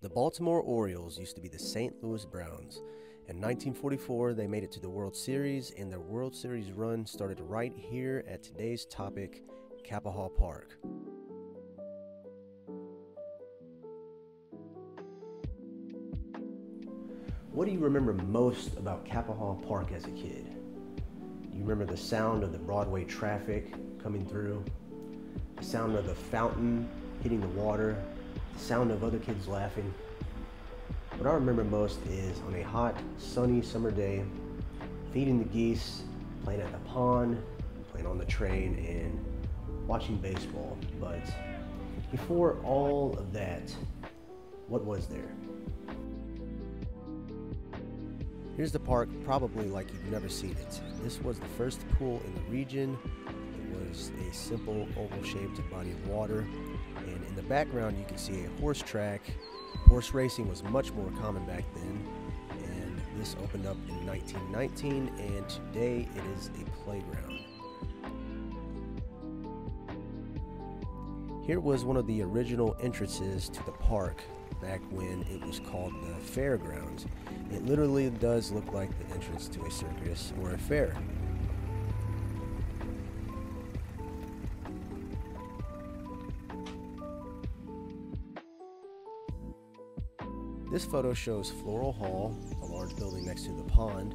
The Baltimore Orioles used to be the St. Louis Browns. In 1944, they made it to the World Series, and their World Series run started right here at today's topic, Capaha Park. What do you remember most about Capaha Park as a kid? Do you remember the sound of the Broadway traffic coming through? The sound of the fountain hitting the water? The sound of other kids laughing? What I remember most is on a hot, sunny summer day, feeding the geese, playing at the pond, playing on the train, and watching baseball. But before all of that, what was there? Here's the park probably like you've never seen it. This was the first pool in the region. It was a simple oval-shaped body of water, and in the background you can see a horse track. Horse racing was much more common back then, and this opened up in 1919, and today it is a playground. Here was one of the original entrances to the park back when it was called the fairgrounds. It literally does look like the entrance to a circus or a fair. This photo shows Floral Hall, a large building next to the pond.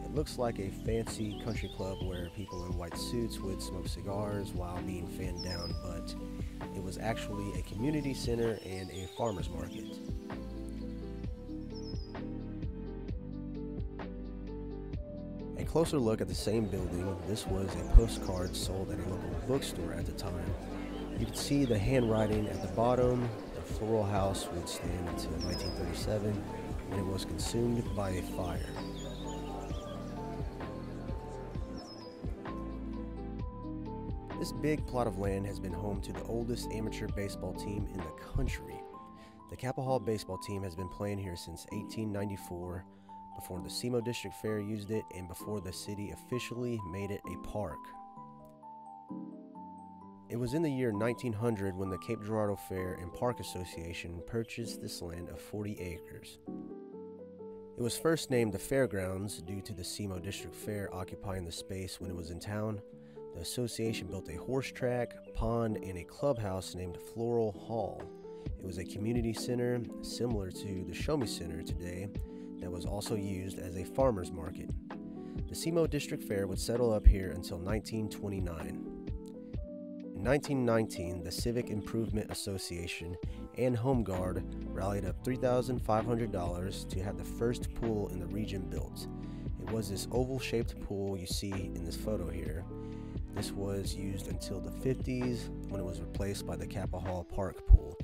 It looks like a fancy country club where people in white suits would smoke cigars while being fanned down, but it was actually a community center and a farmer's market. A closer look at the same building, this was a postcard sold at a local bookstore at the time. You can see the handwriting at the bottom. The floral house would stand until 1937 when it was consumed by a fire. This big plot of land has been home to the oldest amateur baseball team in the country. The Capaha baseball team has been playing here since 1894, before the SEMO District Fair used it and before the city officially made it a park. It was in the year 1900 when the Cape Girardeau Fair and Park Association purchased this land of 40 acres. It was first named the Fairgrounds due to the SEMO District Fair occupying the space when it was in town. The association built a horse track, pond, and a clubhouse named Floral Hall. It was a community center similar to the Show Me Center today that was also used as a farmer's market. The SEMO District Fair would settle up here until 1929. In 1919, the Civic Improvement Association and Home Guard rallied up $3,500 to have the first pool in the region built. It was this oval-shaped pool you see in this photo here. This was used until the 50s when it was replaced by the Capaha Park pool,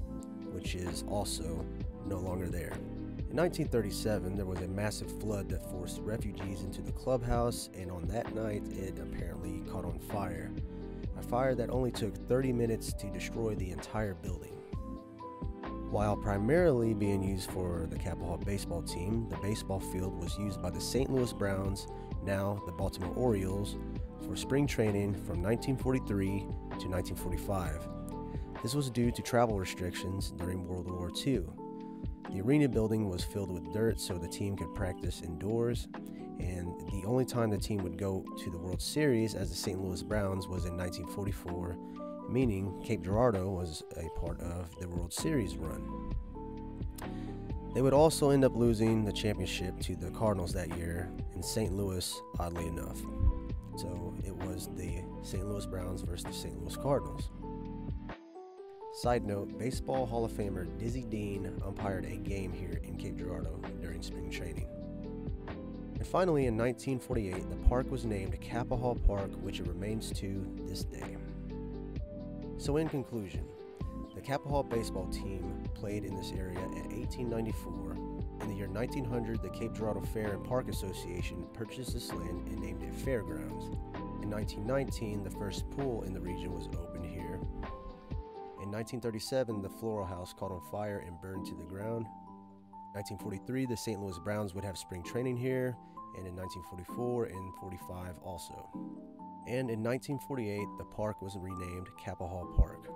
which is also no longer there. In 1937, there was a massive flood that forced refugees into the clubhouse, and on that night, it apparently caught on fire. A fire that only took 30 minutes to destroy the entire building. While primarily being used for the Capaha baseball team, the baseball field was used by the St. Louis Browns, now the Baltimore Orioles, for spring training from 1943 to 1945. This was due to travel restrictions during World War II. The arena building was filled with dirt so the team could practice indoors, and the only time the team would go to the World Series as the St. Louis Browns was in 1944, meaning Cape Girardeau was a part of the World Series run. They would also end up losing the championship to the Cardinals that year in St. Louis, oddly enough. So it was the St. Louis Browns versus the St. Louis Cardinals. Side note, Baseball Hall of Famer Dizzy Dean umpired a game here in Cape Girardeau during spring training. And finally, in 1948, the park was named Capaha Park, which it remains to this day. So in conclusion, the Capaha baseball team played in this area at 1894. In the year 1900, the Cape Girardeau Fair and Park Association purchased this land and named it Fairgrounds. In 1919, the first pool in the region was opened here. In 1937, the floral house caught on fire and burned to the ground. 1943, the St. Louis Browns would have spring training here, and in 1944 and 45 also. And in 1948, the park was renamed Capaha Park.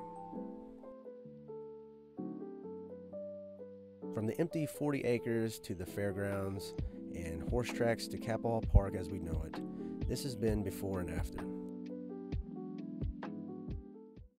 From the empty 40 acres to the fairgrounds and horse tracks to Capaha Park as we know it, this has been before and after.